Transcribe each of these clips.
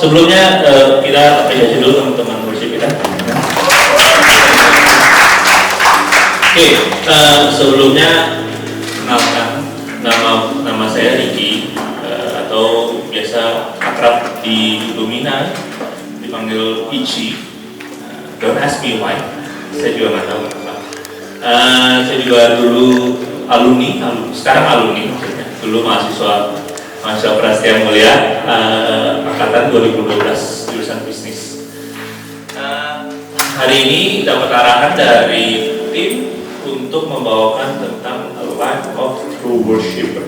Sebelumnya kita apresiasi dulu teman-teman worship kita. Oke, sebelumnya kenalkan nama saya Ricky, atau biasa akrab di Lumina dipanggil Ichi. Don't ask me why, saya juga nggak tahu kenapa. Saya juga dulu sekarang alumni maksudnya. Dulu mahasiswa Prasetya Mulia, angkatan 2012, jurusan bisnis. Hari ini dapat arahan dari tim untuk membawakan tentang a life of true worshiper.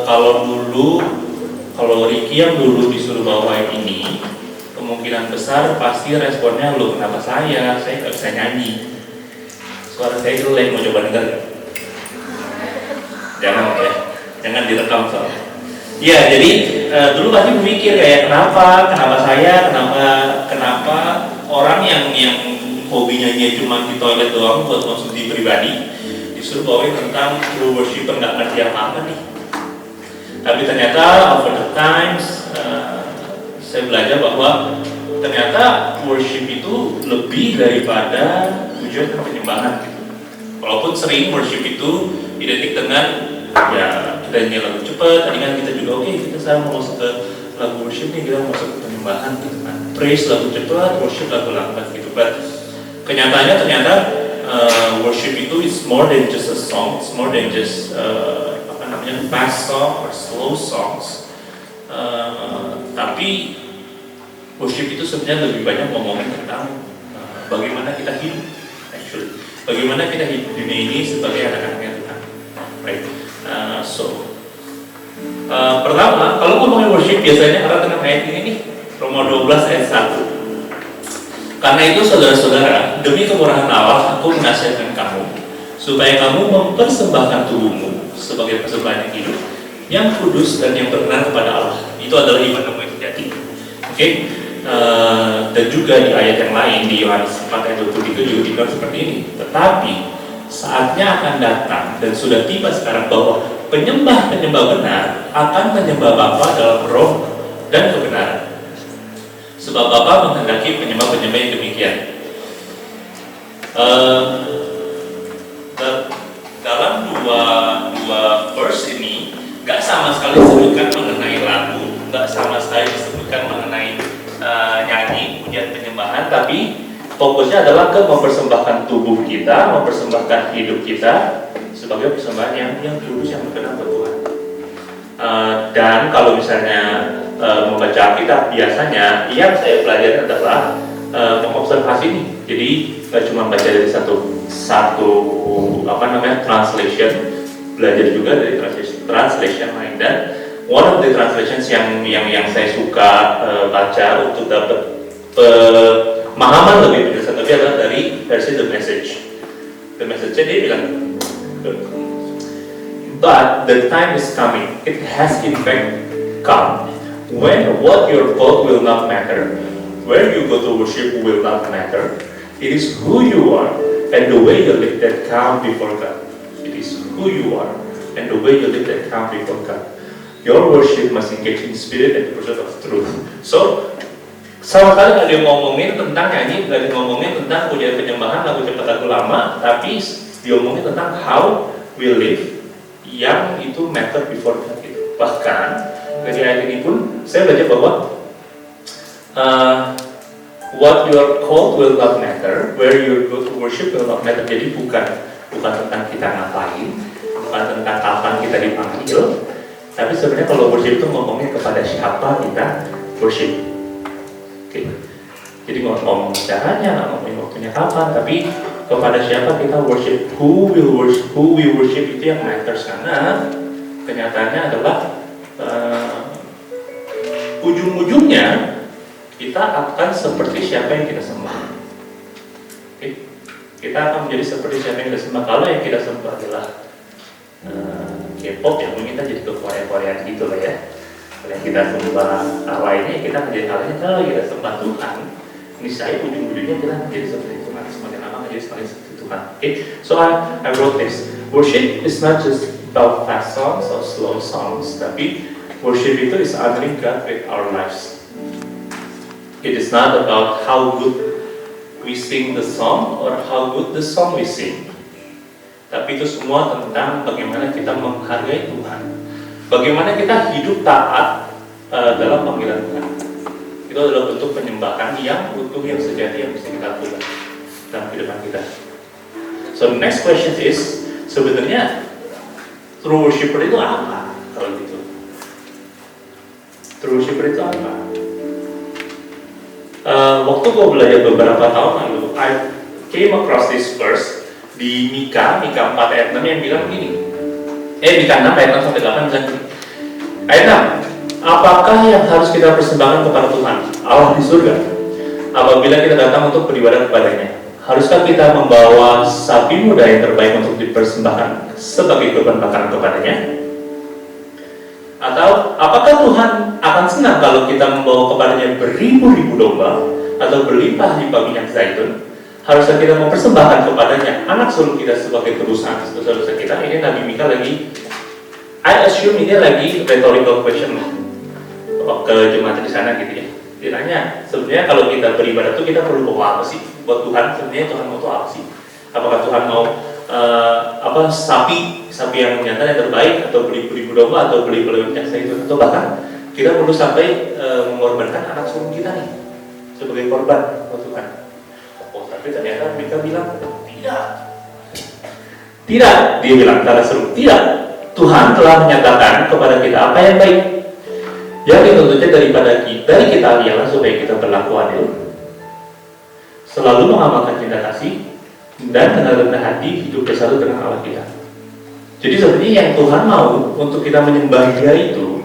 Kalau Ricky yang dulu disuruh bawain ini, kemungkinan besar pasti responnya, "Loh, kenapa saya nggak bisa nyanyi, suara saya jelek, mau coba denger?" Jangan direkam soalnya. Ya, jadi dulu pasti berpikir kayak kenapa orang yang hobinya cuma di toilet doang buat konsumsi pribadi disuruh bawain tentang true worshiper, nggak ngerti apa nih. Tapi ternyata over the times saya belajar bahwa ternyata worship itu lebih daripada tujuan dan penyembahan gitu. Walaupun sering worship itu identik dengan ya kita nyanyi lagu cepat, tadi kan kita juga kita sekarang mau masuk ke lagu worship nih, kita masuk ke penyembahan gitu kan. Praise lagu cepat, worship lagu lambat gitu. But kenyataannya ternyata worship itu is more than just a song, it's more than just fast song or slow songs. Tapi worship itu sebenarnya lebih banyak ngomongin tentang bagaimana kita hidup, bagaimana kita hidup di dunia ini sebagai anak-anaknya Tuhan, right? Pertama, kalau ngomongin worship biasanya orang kenal ayat ini nih, Roma 12 ayat 1. Karena itu saudara-saudara, demi kemurahan Allah aku menasihatkan kamu supaya kamu mempersembahkan tubuhmu sebagai persembahan yang hidup, yang kudus dan yang berkenan kepada Allah. Itu adalah ibadah yang sejati. Dan juga di ayat yang lain di Yohanes 4 ayat 23 juga dibilang seperti ini. Tetapi saatnya akan datang dan sudah tiba sekarang bahwa penyembah-penyembah benar akan menyembah Bapa dalam roh dan kebenaran. Sebab Bapa menghendaki penyembah-penyembah yang demikian. Dalam dua verse ini nggak sama sekali disebutkan mengenai lagu, nggak sama sekali disebutkan mengenai nyanyi, pujian, penyembahan, tapi fokusnya adalah ke mempersembahkan tubuh kita, mempersembahkan hidup kita sebagai persembahan yang kudus, yang berkenan buat Tuhan. Dan kalau misalnya membaca Alkitab, biasanya yang saya pelajari adalah mengobservasi nih. Jadi nggak cuma baca dari satu translation, belajar juga dari translation lain. Dan one of the translations yang saya suka baca untuk dapat pemahaman lebih adalah dari versi The Message. The Message dia bilang, "But the time is coming, it has in fact come, when what you're called will not matter, where you go to worship will not matter. It is who you are and the way you live that count before God. It is who you are and the way you live that count before God. Your worship must engage in spirit and the pursuit of truth." So, sama sekali nggak dia ngomongin tentang nyanyi, nggak dia ngomongin tentang pujian penyembahan, lagu cepat, lagu lama, tapi dia ngomongin tentang how we live, yang itu matter before God. Bahkan dari ayat ini pun saya belajar bahwa what you are called will not matter, where you go to worship will not matter. Jadi bukan tentang kita ngapain, bukan tentang kapan kita dipanggil, tapi sebenarnya kalau worship itu ngomongin kepada siapa kita worship. Jadi ngomong caranya, nggak ngomongin waktunya kapan, tapi kepada siapa kita worship, who we worship itu yang matters. Karena kenyataannya adalah ujung-ujungnya kita akan seperti siapa yang kita sembah. Kita akan menjadi seperti siapa yang kita sembah. Kalau yang kita sembah adalah K-pop, ya mungkin kita jadi ke Korea-Koreaan gitu lah ya. Kalau yang kita sembah lainnya, kita menjadi halnya. Kalau kita sembah Tuhan, niscaya ujung-ujungnya kita menjadi seperti Tuhan. Semakin lama menjadi semakin seperti Tuhan. So I wrote this. Worship is not just about fast songs or slow songs, tapi Worship itu is honoring God with our lives. It is not about how good we sing the song or how good the song we sing. Tapi itu semua tentang bagaimana kita menghargai Tuhan. Bagaimana kita hidup taat dalam panggilan Tuhan. Itu adalah bentuk penyembahan yang utuh, yang sejati yang bisa kita lakukan dalam kehidupan kita. So the next question is, sebenarnya true worshiper itu apa? Kalau gitu, true worshiper itu apa? Waktu gue belajar beberapa tahun lalu, I came across this verse di Mika 4 ayat 6 yang bilang gini. Mika 6 ayat 6 sampai 8 bilang gini. Ayat 6, apakah yang harus kita persembahkan kepada Tuhan Allah di surga apabila kita datang untuk beribadah kepadanya? Haruskah kita membawa sapi muda yang terbaik untuk dipersembahkan sebagai korban bakaran kepadanya? Atau apakah Tuhan akan senang kalau kita membawa kepadanya beribu-ribu domba atau berlimpah-limpah minyak zaitun? Haruskah kita mempersembahkan kepadanya anak sulung kita sebagai tebusan dosa-dosa kita? Ini Nabi Mika lagi, I assume ini lagi rhetorical question ke jemaat di sana gitu ya. Dia nanya, sebenarnya kalau kita beribadah itu kita perlu bawa apa sih buat Tuhan? Sebenarnya Tuhan mau itu apa sih? Apakah Tuhan mau sapi yang nyata yang terbaik, atau beli domba, atau beli minyak zaitun, atau bahkan kita perlu sampai mengorbankan anak sulung kita nih sebagai korban buat Tuhan? Oh, tapi ternyata mereka bilang tidak. Dia bilang secara seru, tidak. Tuhan telah menyatakan kepada kita apa yang baik. Yang dituntutnya dari kita ialah supaya kita berlaku adil, selalu mengamalkan cinta kasih, dan dengan rendah hati hidup bersatu dengan Allah kita. Jadi sebenarnya yang Tuhan mau untuk kita menyembah Dia itu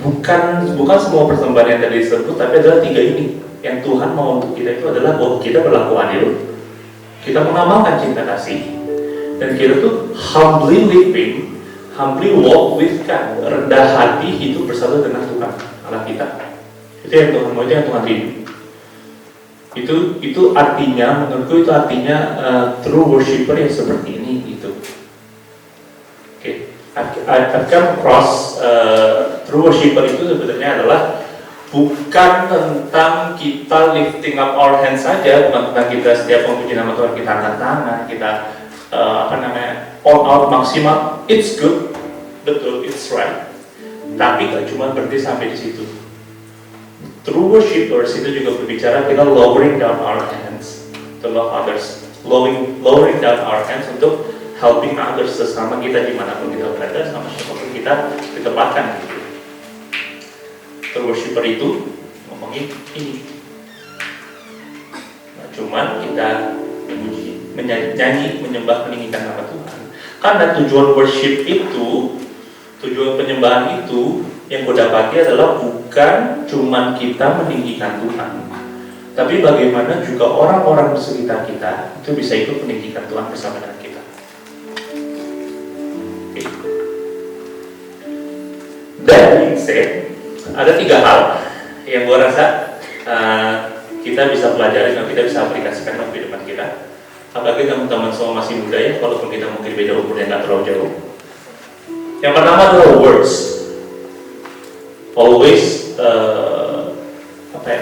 bukan semua persembahan yang tadi disebut, tapi adalah 3 ini. Yang Tuhan mau untuk kita itu adalah bahwa kita berlaku adil, kita mengamalkan cinta kasih, dan kita tuh humbly walk with God, rendah hati hidup bersatu dengan Tuhan Allah kita. Itu yang Tuhan mau, itu yang Tuhan rindu. Itu artinya, menurutku itu artinya true worshiper yang seperti ini gitu. Okay. I've come across true worshiper itu sebenarnya adalah bukan tentang kita lifting up our hands saja, bukan tentang kita setiap memuji nama Tuhan kita angkat tangan, kita all out maksimal. It's good, betul, it's right. Tapi gak cuma berhenti sampai di situ. True worshippers itu juga berbicara kita lowering down our hands to love others, lowering down our hands untuk helping others sesama kita dimanapun kita berada, sama siapapun kita ditempatkan gitu. True worshipper itu ngomongin ini. Nah, cuman kita memuji, menyanyi, menyembah, meninggikan nama Tuhan. Karena tujuan worship itu, tujuan penyembahan itu yang gue dapati adalah bukan cuman kita meninggikan Tuhan, tapi bagaimana juga orang-orang di sekitar kita itu bisa ikut meninggikan Tuhan bersama dengan kita. Okay. Dan ada 3 hal yang gue rasa kita bisa pelajari dan kita bisa aplikasikan dalam kehidupan kita. Apalagi teman-teman semua masih muda ya, walaupun kita mungkin beda umurnya nggak terlalu jauh. Yang pertama adalah words. Always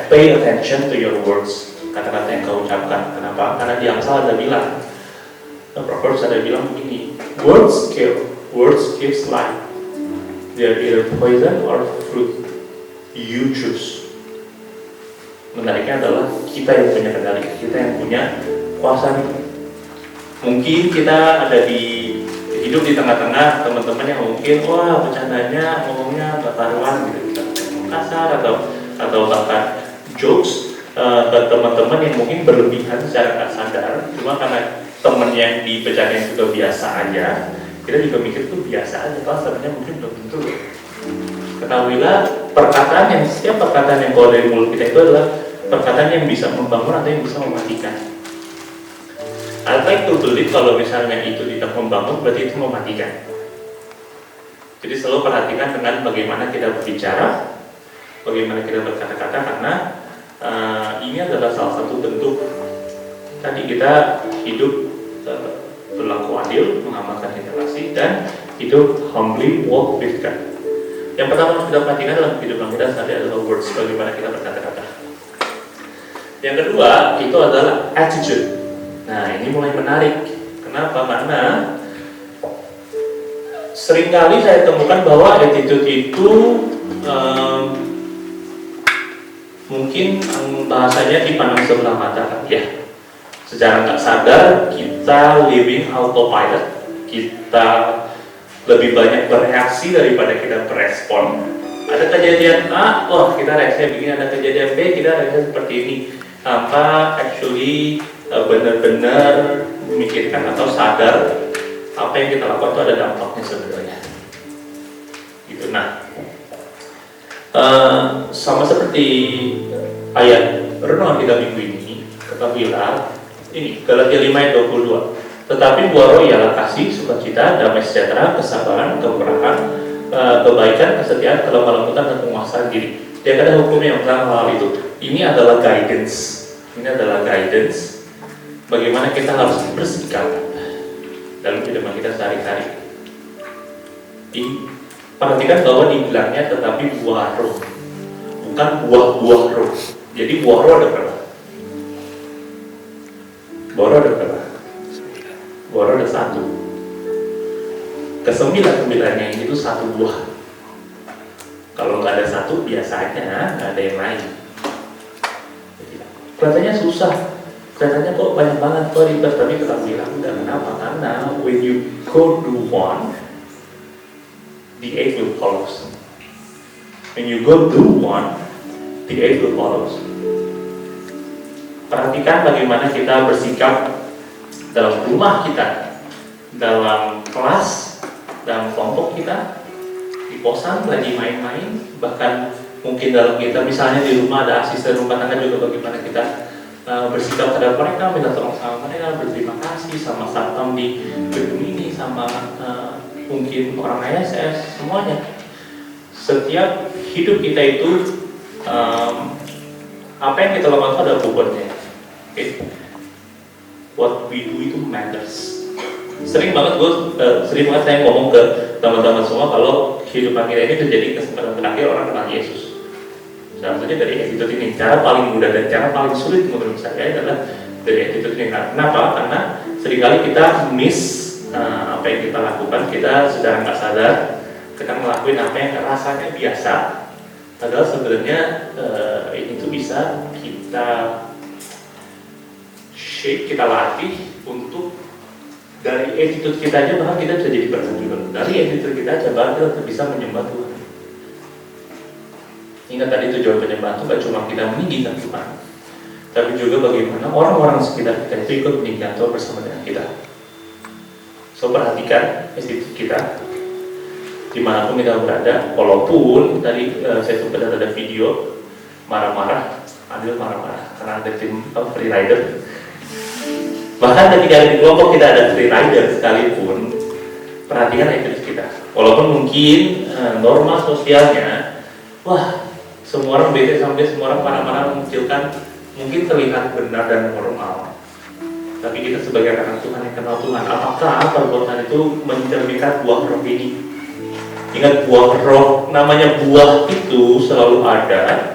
pay attention to your words, kata-kata yang kau ucapkan. Kenapa? Karena di Amsal ada bilang, Proverbs ada bilang begini, words kill, words gives life. They are either poison or fruit. You choose. Menariknya adalah kita yang punya kendali, kita yang punya kuasa. Mungkin kita ada hidup di tengah-tengah teman-teman yang mungkin bercandanya, ngomongnya bakaruan gitu, kasar atau bahkan jokes ke teman-teman yang mungkin berlebihan secara tak sadar. Cuma karena teman yang dibercandain sudah biasa aja, kita juga mikir itu biasa aja, kalau sebenarnya mungkin belum tentu. Ketahuilah setiap perkataan yang keluar dari mulut kita itu adalah perkataan yang bisa membangun atau yang bisa mematikan. I'd like to believe kalau misalnya itu tidak membangun, berarti itu mematikan. Jadi selalu perhatikan dengan bagaimana kita berbicara, bagaimana kita berkata-kata, karena ini adalah salah satu bentuk tadi kita hidup berlaku adil, mengamalkan cinta kasih, dan hidup humbly walk with God. Yang pertama harus kita perhatikan dalam kehidupan kita sehari adalah words, bagaimana kita berkata-kata. Yang kedua itu adalah attitude. Nah ini mulai menarik. Kenapa? Karena seringkali saya temukan bahwa attitude itu mungkin bahasanya dipandang sebelah mata kan ya. Secara nggak sadar kita living autopilot, kita lebih banyak bereaksi daripada kita berespon. Ada kejadian A, oh kita reaksinya begini, ada kejadian B, kita reaksinya seperti ini, tanpa actually benar-benar memikirkan atau sadar apa yang kita lakukan itu ada dampaknya sebenarnya. Gitu. Nah, sama seperti ayat renungan kita minggu ini, ketahuilah ini Galatia 5 ayat 22. Tetapi buah roh ialah kasih, sukacita, damai sejahtera, kesabaran, kemurahan, kebaikan, kesetiaan, kelemah-lembutan, dan penguasaan diri. Dia ada hukumnya yang tentang hal itu. Ini adalah guidance. Ini adalah guidance. Bagaimana kita harus bersikap dalam kehidupan kita sehari-hari. Perhatikan bahwa dibilangnya tetapi buah roh, bukan buah-buah roh. Jadi buah roh ada berapa? Buah roh ada berapa? Buah roh ada satu. Kesembilan-sembilannya itu satu buah. Kalau nggak ada satu, biasanya nggak ada yang lain. Kelihatannya susah, kelihatannya kok banyak banget, kok ribet, tapi kita bilang udah. Kenapa? Karena when you go do one, the eight will follow. When you go do one, the eight will follow. Perhatikan bagaimana kita bersikap dalam rumah kita, dalam kelas, dalam kelompok kita, di kosan lagi main-main, bahkan mungkin dalam kita misalnya di rumah ada asisten rumah tangga juga bagaimana kita bersikap terhadap mereka, minta tolong sama mereka, berterima kasih sama satpam di gedung ini, sama mungkin orang ISS, semuanya. Setiap hidup kita itu apa yang kita lakukan itu ada bobotnya. Okay? What we do itu matters. Sering banget saya ngomong ke teman-teman semua kalau kehidupan kita ini terjadi kesempatan terakhir orang kenal Yesus. Salah satunya dari attitude ini. Cara paling mudah dan cara paling sulit menurut saya adalah dari attitude ini. Kenapa? Karena seringkali kita miss apa yang kita lakukan. Kita secara nggak sadar kita ngelakuin apa yang rasanya biasa. Padahal sebenarnya ini tuh bisa kita shape, kita latih untuk dari attitude kita aja, bahkan kita bisa jadi berkat juga. Dari attitude kita aja bahkan kita bisa menyembah Tuhan. Ingat tadi tujuan penyembahan itu gak cuma kita meninggikan Tuhan, tapi juga bagaimana orang-orang sekitar kita itu ikut meninggikan Tuhan bersama dengan kita. So perhatikan attitude kita dimanapun kita berada. Walaupun tadi saya sempat ada video marah-marah, Adil marah-marah karena ada tim free rider. Bahkan ketika di kelompok kita ada free rider sekalipun, perhatikan attitude kita. Walaupun mungkin norma sosialnya, wah semua orang bete sampai semua orang marah-marah memunculkan, mungkin terlihat benar dan normal. Tapi kita sebagai anak Tuhan yang kenal Tuhan, apakah perbuatan itu mencerminkan buah roh ini? Ingat, buah roh, namanya buah itu selalu ada,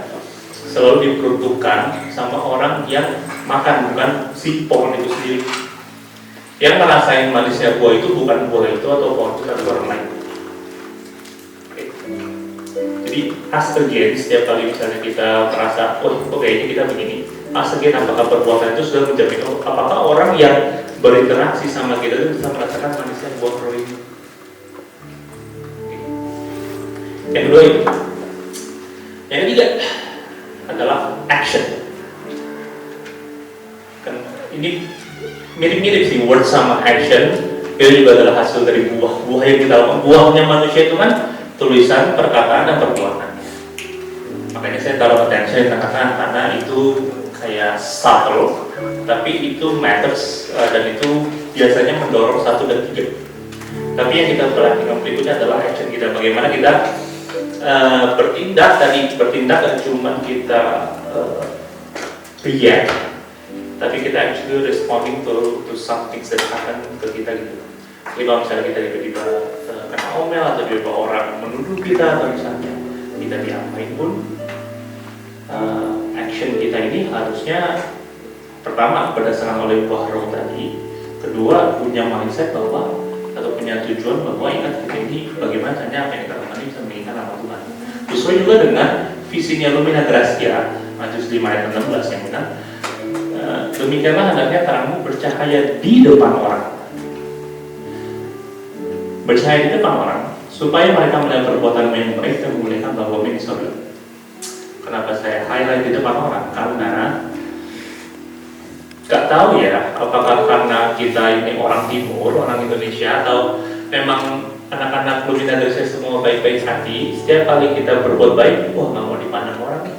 selalu diperuntukkan sama orang yang makan, bukan si pohon itu sendiri. Yang ngerasain manisnya buah itu bukan buah itu atau pohon itu, tapi orang lain. Jadi ask again setiap kali misalnya kita merasa, oh kayaknya kita begini, ask again apakah perbuatan itu sudah menjamin, apakah orang yang berinteraksi sama kita itu bisa merasakan manisnya buah roh ini. Yang kedua itu. Yang ketiga adalah action. Kan ini mirip-mirip sih, word sama action itu juga adalah hasil dari buah yang kita lakukan. Buahnya manusia itu kan tulisan, perkataan, dan perbuatannya. Makanya saya taruh attention karena itu kayak subtle, tapi itu matters, dan itu biasanya mendorong 1 dan 3. Tapi yang kita perhatikan berikutnya adalah action kita. Bagaimana kita bertindak dan cuma kita react, tapi kita actually responding to something that happen ke kita gitu. Jadi kalau misalnya kita tiba-tiba kenal ngomel atau beberapa orang menuduh kita atau misalnya kita diapain pun, action kita ini harusnya pertama berdasarkan oleh buah roh tadi, kedua punya mindset bahwa atau punya tujuan bahwa ingat kita ini bagaimana caranya apa yang kita lakukan ini bisa menginginkan nama Tuhan. Sesuai juga dengan visinya Lumina Gracia, Matius 5 ayat 16 yang bilang, demikianlah hendaknya terangmu bercahaya di depan orang. Bercahaya di depan orang supaya mereka melihat perbuatan yang baik dan memuliakan Bapa di surga. Kenapa saya highlight di depan orang? Karena gak tahu ya, apakah karena kita ini orang timur, orang Indonesia, atau memang anak-anak Lumina Gracia semua baik-baik hati. Setiap kali kita berbuat baik, wah gak mau dipandang orang nih.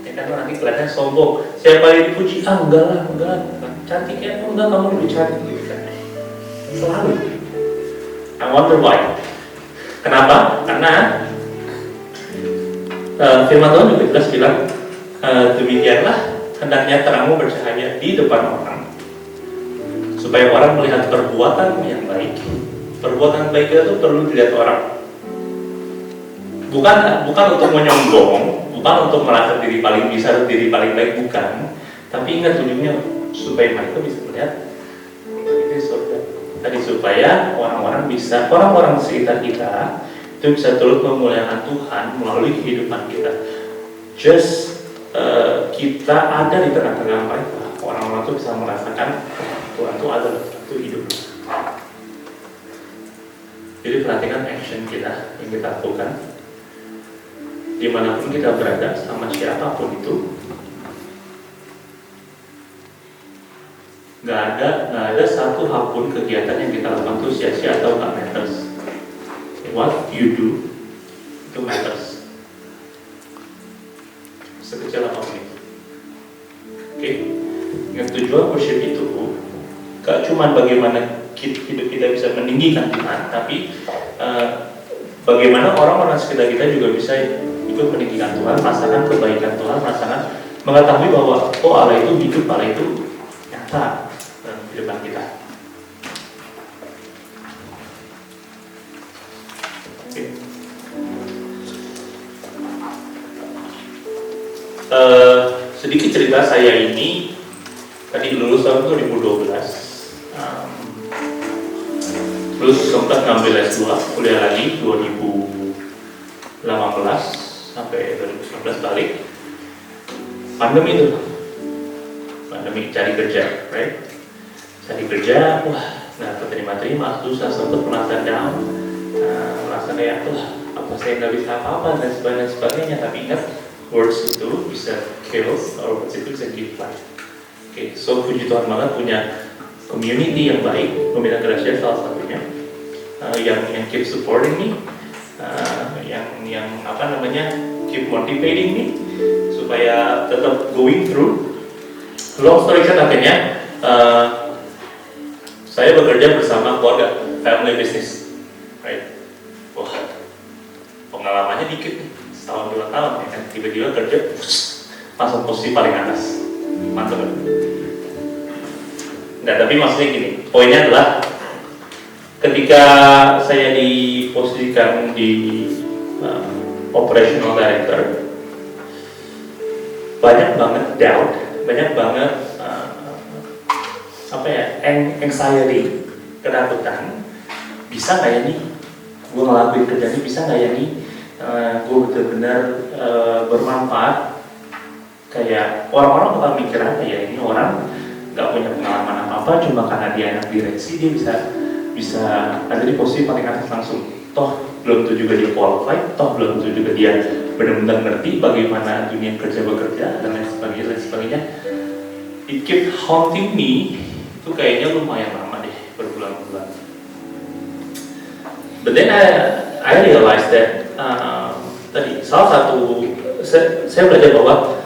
Ya kan nanti kelihatannya sombong. Setiap kali dipuji, enggak lah, cantik ya, enggak, kamu lebih cantik gitu kan. Selalu. I wonder why. Kenapa? Karena firman Tuhan juga jelas bilang, demikianlah hendaknya terangmu bercahaya di depan orang supaya orang melihat perbuatan yang baik. Perbuatan baik itu perlu dilihat orang, bukan untuk menyombong, bukan untuk merasa diri paling bisa, diri paling baik, bukan. Tapi ingat ujungnya supaya mereka bisa melihat itu surga tadi, supaya orang-orang di sekitar kita itu bisa terus memuliakan Tuhan melalui kehidupan kita. Kita ada di tengah-tengah mereka, orang-orang itu bisa merasakan Tuhan itu ada, itu hidup. Jadi perhatikan action kita yang kita lakukan dimanapun kita berada, sama siapapun itu. Gak ada satu hal pun kegiatan yang kita lakukan itu sia-sia atau gak matters. What you do itu matters, sekecil apapun itu. Oke, yang tujuan worship itu gak cuma bagaimana hidup kita bisa meninggikan Tuhan, tapi bagaimana orang-orang sekitar kita juga bisa ikut meninggikan Tuhan, merasakan kebaikan Tuhan, merasakan mengetahui bahwa Allah itu hidup, Allah itu nyata dalam kehidupan kita. Oke. Sedikit cerita saya ini tadi lulus tahun 2012. Terus sempat ngambil S2, kuliah lagi 2018 sampai 2019 balik. Pandemi cari kerja, right? Cari kerja, wah nggak terima, susah, sempat merasa down, merasa kayak apa saya nggak bisa apa-apa dan sebagainya. Tapi ingat, words itu bisa kill, or words itu bisa give life. Oke, so puji Tuhan banget punya community yang baik, Lumina Gracia salah satunya, yang keep supporting me, yang keep motivating me supaya tetap going through. Long story short, akhirnya saya bekerja bersama keluarga, family business, right? Wah, pengalamannya dikit nih, setahun 2 tahun ya kan, tiba-tiba kerja, langsung posisi paling atas, mantap kan? Nah, tapi maksudnya gini, poinnya adalah ketika saya diposisikan di operational director, banyak banget doubt, banyak banget anxiety, ketakutan. Bisa nggak ya nih, gue ngelakuin kerja ini, bisa nggak ya nih, gue benar-benar bermanfaat. Kayak orang-orang bakal mikir apa ya, ini orang nggak punya pengalaman apa-apa, cuma karena dia anak direksi dia bisa ada di posisi paling atas langsung. Toh belum tentu juga dia qualified, toh belum tentu juga dia benar-benar ngerti bagaimana dunia kerja bekerja dan lain sebagainya. It keep haunting me, itu kayaknya lumayan lama deh, berbulan-bulan. But then I realized that tadi salah satu saya belajar bahwa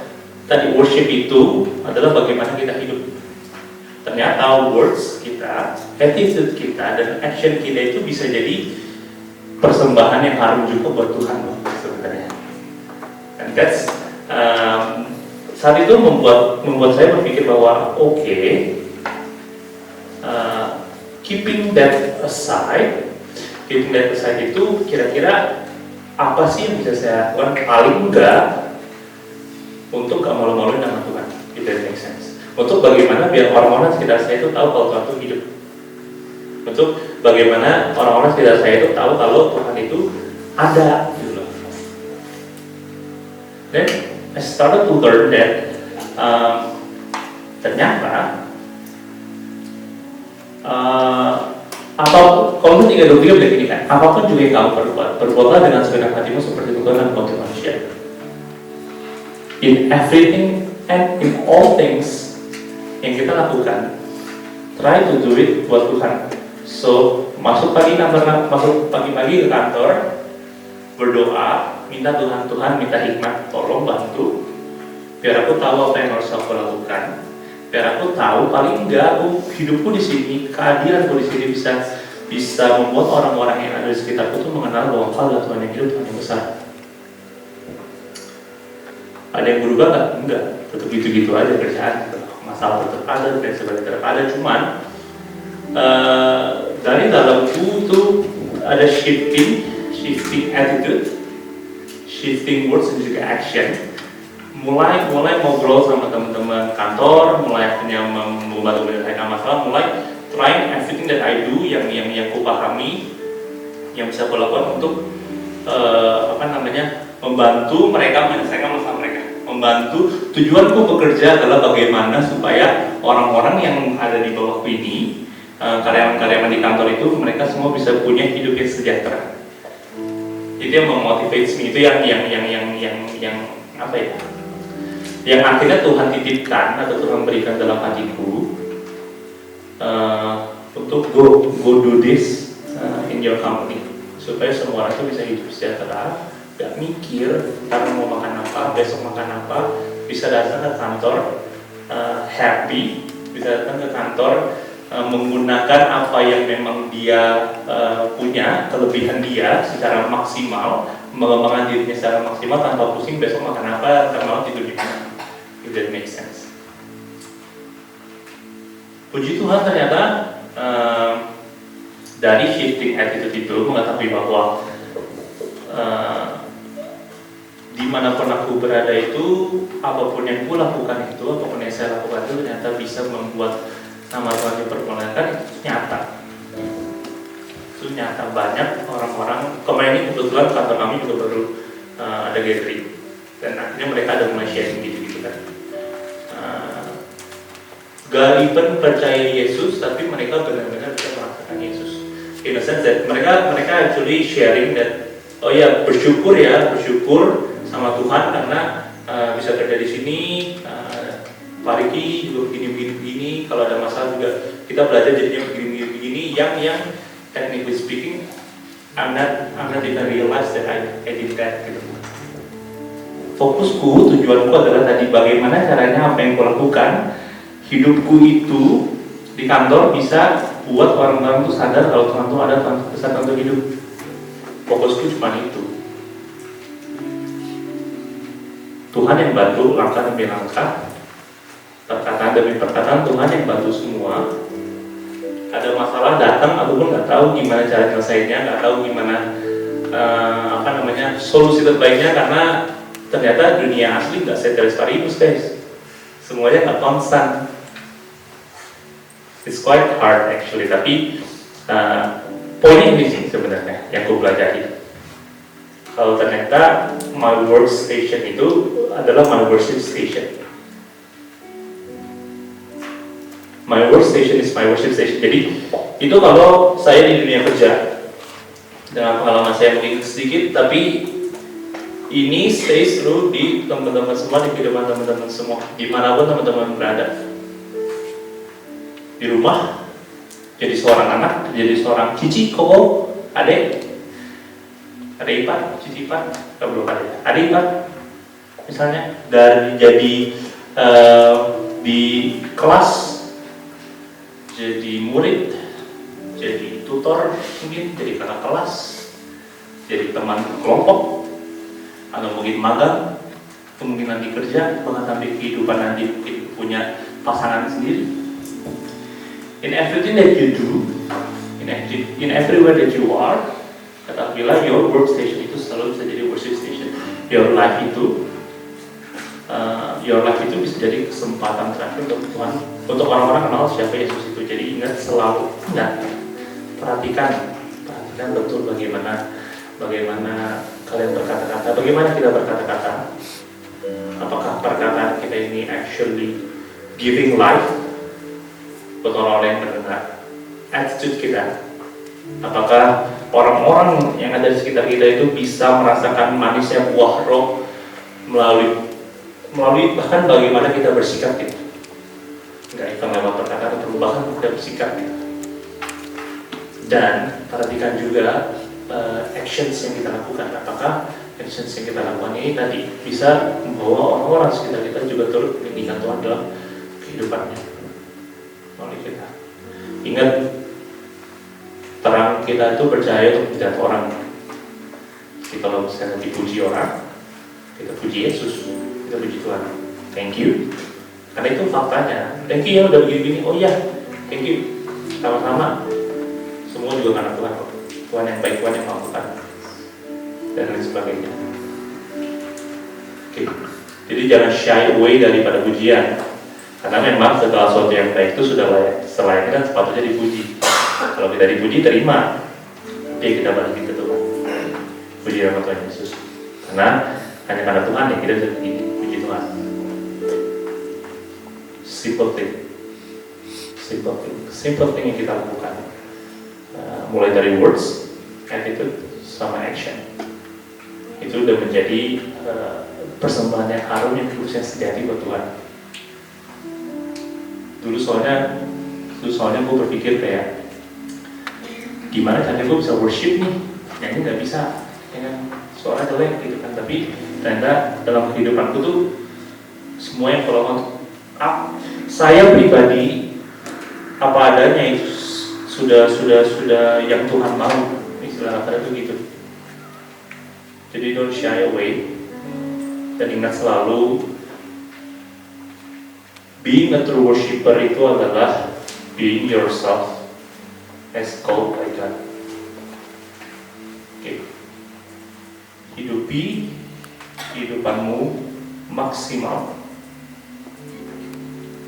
tadi worship itu adalah bagaimana kita hidup. Ternyata words kita, attitude kita, dan action kita itu bisa jadi persembahan yang harum juga buat Tuhan sebenarnya. And that's saat itu membuat saya berpikir bahwa keeping that aside, keeping that aside itu kira-kira apa sih yang bisa saya lakukan paling enggak untuk gak malu-maluin nama Tuhan, if that makes sense. Untuk bagaimana biar orang-orang sekitar saya itu tahu kalau Tuhan itu hidup. Untuk bagaimana orang-orang sekitar saya itu tahu kalau Tuhan itu ada gitu loh. Then I started to learn that ternyata apapun, kalau itu 3:23 bilang gini kan, apapun juga yang kamu perbuatlah dengan segenap hatimu seperti Tuhan dan bukan manusia. In everything and in all things yang kita lakukan, try to do it buat Tuhan. So masuk pagi-pagi ke kantor, berdoa, minta Tuhan, minta hikmat, tolong bantu, biar aku tahu apa yang harus aku lakukan, biar aku tahu paling enggak hidupku di sini, kehadiranku di sini bisa membuat orang-orang yang ada di sekitarku tuh mengenal bahwa kalau Tuhan yang hidup, Tuhan yang besar. Ada yang berubah nggak? Enggak, tetap gitu-gitu aja kerjaan, masalah tetap ada, dan sebagainya tetap ada. Cuman dari dalamku tuh ada shifting attitude, shifting words dan juga action. Mulai ngobrol sama teman-teman kantor, mulai punya membantu menyelesaikan masalah, mulai trying everything that I do yang ku pahami, yang bisa aku lakukan untuk membantu mereka menyelesaikan masalah mereka. Membantu, tujuanku bekerja adalah bagaimana supaya orang-orang yang ada di bawahku ini, karyawan-karyawan di kantor itu, mereka semua bisa punya hidup yang sejahtera. Itu yang memotivate me, itu yang apa ya? Yang akhirnya Tuhan titipkan atau Tuhan berikan dalam hatiku untuk go do this in your company, supaya semua orang itu bisa hidup sejahtera, gak mikir ntar mau makan apa, besok makan apa, bisa datang ke kantor happy, bisa datang ke kantor menggunakan apa yang memang dia punya, kelebihan dia secara maksimal, mengembangkan dirinya secara maksimal tanpa pusing besok makan apa, ntar malam tidur di mana. If that makes sense. Puji Tuhan ternyata dari shifting attitude itu mengetahui bahwa dimanapun aku berada itu, apapun yang aku lakukan itu, apapun yang saya lakukan itu ternyata bisa membuat nama Tuhan dipermuliakan. Itu nyata. Itu nyata, banyak orang-orang. Kemarin ini kebetulan kantor kami juga baru ada gathering, dan akhirnya mereka ada mulai sharing gitu kan. Gak even percaya Yesus, tapi mereka benar-benar bisa merasakan Yesus. In a sense that mereka actually sharing that, oh ya bersyukur sama Tuhan karena bisa kerja di sini. Pak Riki juga begini. Kalau ada masalah juga kita belajar jadinya begini. Yang technically speaking, I'm not even realize that I did that gitu. Fokusku, tujuanku adalah tadi bagaimana caranya apa yang aku lakukan, hidupku itu di kantor bisa buat orang-orang itu sadar kalau Tuhan itu ada, Tuhan besar untuk hidup. Fokusku cuma itu. Tuhan yang bantu langkah demi langkah, perkataan demi perkataan, Tuhan yang bantu semua. Ada masalah datang, aku pun nggak tahu gimana cara nyelesainnya, nggak tahu gimana solusi terbaiknya, karena ternyata dunia asli nggak ceteris paribus guys, semuanya nggak konstan. It's quite hard actually, tapi poin ini sih sebenarnya yang aku pelajari. Kalau ternyata my workstation itu adalah my worship station. My workstation is my worship station. Jadi itu kalau saya di dunia kerja, dengan pengalaman saya mungkin sedikit, tapi ini stays through di teman-teman semua, di kehidupan teman-teman semua, dimanapun teman-teman berada. Di rumah, jadi seorang anak, jadi seorang cici, koko, adek, ipar, cici ipar, belum ada, adik ipar, misalnya, dan jadi di kelas, jadi murid, jadi tutor, mungkin jadi kakak kelas, jadi teman kelompok, atau mungkin magang, kemungkinan di kerja, bahkan sampai kehidupan nanti punya pasangan sendiri. In everything that you do, In everywhere that you are, katakanlah your workstation itu selalu bisa jadi worship station. Your life itu bisa jadi kesempatan terakhir untuk Tuhan, untuk orang-orang kenal siapa Yesus itu. Jadi ingat selalu, perhatikan betul bagaimana kalian berkata-kata, bagaimana kita berkata-kata. Apakah perkataan kita ini actually giving life buat orang-orang yang mendengar? Attitude kita, apakah orang-orang yang ada di sekitar kita itu bisa merasakan manisnya buah roh melalui bahkan bagaimana kita bersikap gitu. Enggak itu lewat perkataan, perubahan kita bersikap gitu. Dan perhatikan juga actions yang kita lakukan. Apakah actions yang kita lakukan ini tadi bisa membawa orang-orang sekitar kita juga turut meninggikan Tuhan dalam kehidupannya melalui kita. Ingat, terang kita itu bercahaya untuk melihat orang. Jadi kalau misalnya dipuji orang, kita puji Yesus, kita puji Tuhan. Thank you. Karena itu faktanya. Thank you ya udah begini-begini. Oh iya, thank you. Sama-sama. Semua juga karena Tuhan. Tuhan yang baik, Tuhan yang melakukan. Dan lain sebagainya. Oke. Jadi jangan shy away daripada pujian. Karena memang segala sesuatu yang baik itu sudah selayaknya dan sepatutnya dipuji. Kalau kita dipuji, terima. Nanti kita balikin ke Tuhan. Puji nama Tuhan Yesus. Karena hanya karena Tuhan yang kita bisa puji Tuhan. Simple thing yang kita lakukan. Mulai dari words, attitude, sama action. Itu udah menjadi persembahan yang harum yang tulus yang sejati buat Tuhan. Dulu soalnya gue berpikir kayak gimana caranya gue bisa worship nih, nyanyi nggak bisa, ya kan, suara jelek gitu kan. Tapi ternyata dalam kehidupanku tuh semua yang kalau saya pribadi apa adanya itu sudah yang Tuhan mau, istilah kata itu gitu. Jadi don't shy away dan ingat selalu being a true worshiper itu adalah being yourself as called by God. Okay. Hidupi kehidupanmu maksimal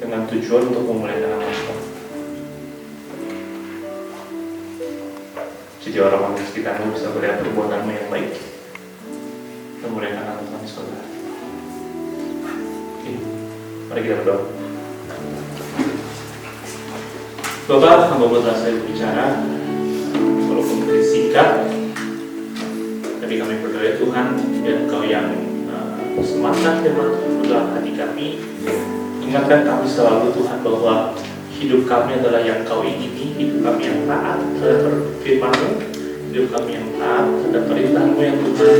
dengan tujuan untuk memuliakan nama Tuhan. Jadi orang-orang di sekitarmu bisa melihat perbuatanmu yang baik, memuliakan nama Tuhan, saudara. Oke, mari kita berdoa. Bapak, hamba buatlah saya berbicara, walaupun mungkin singkat, tapi kami berdoa Tuhan, biar Engkau yang semangat dan dalam hati kami. Ingatkan kami selalu Tuhan bahwa hidup kami adalah yang Kau ingini, hidup kami yang taat terhadap firman-Mu, hidup kami yang taat terhadap perintah-Mu yang Tuhan,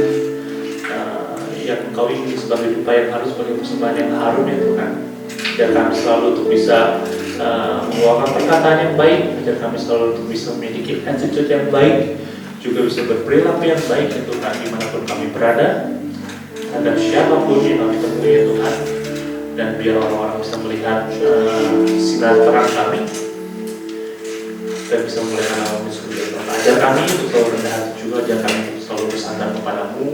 yang Engkau ingini sebagai upaya yang harus sebagai persembahan yang harum ya Tuhan. Biar kami selalu untuk bisa mengeluarkan perkataan yang baik, biar kami selalu untuk bisa memiliki attitude yang baik, juga bisa berperilaku yang baik ya Tuhan, dimanapun kami berada, terhadap siapapun yang kami temui ya Tuhan. Dan biar orang-orang bisa melihat sinar terang kami dan bisa melihat nama-Mu sendiri. Ajar kami untuk selalu rendah hati juga, ajar kami untuk selalu bersandar kepada-Mu.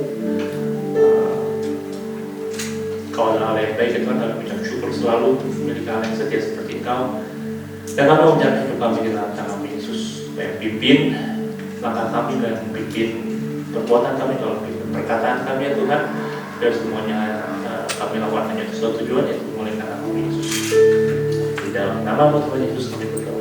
Kau adalah Allah yang baik ya Tuhan, kami mengucap syukur selalu memiliki Allah yang setia seperti Engkau. Dan kami menjaga hidup kami di dalam tangan Yesus, supaya pimpin langkah kami dan pimpin perbuatan kami, dalam perkataan kami ya Tuhan. Biar semuanya kami lakukan hanya sesuatu tujuan, yaitu memuliakan nama Yesus. Di dalam nama Tuhan Yesus kami berdoa.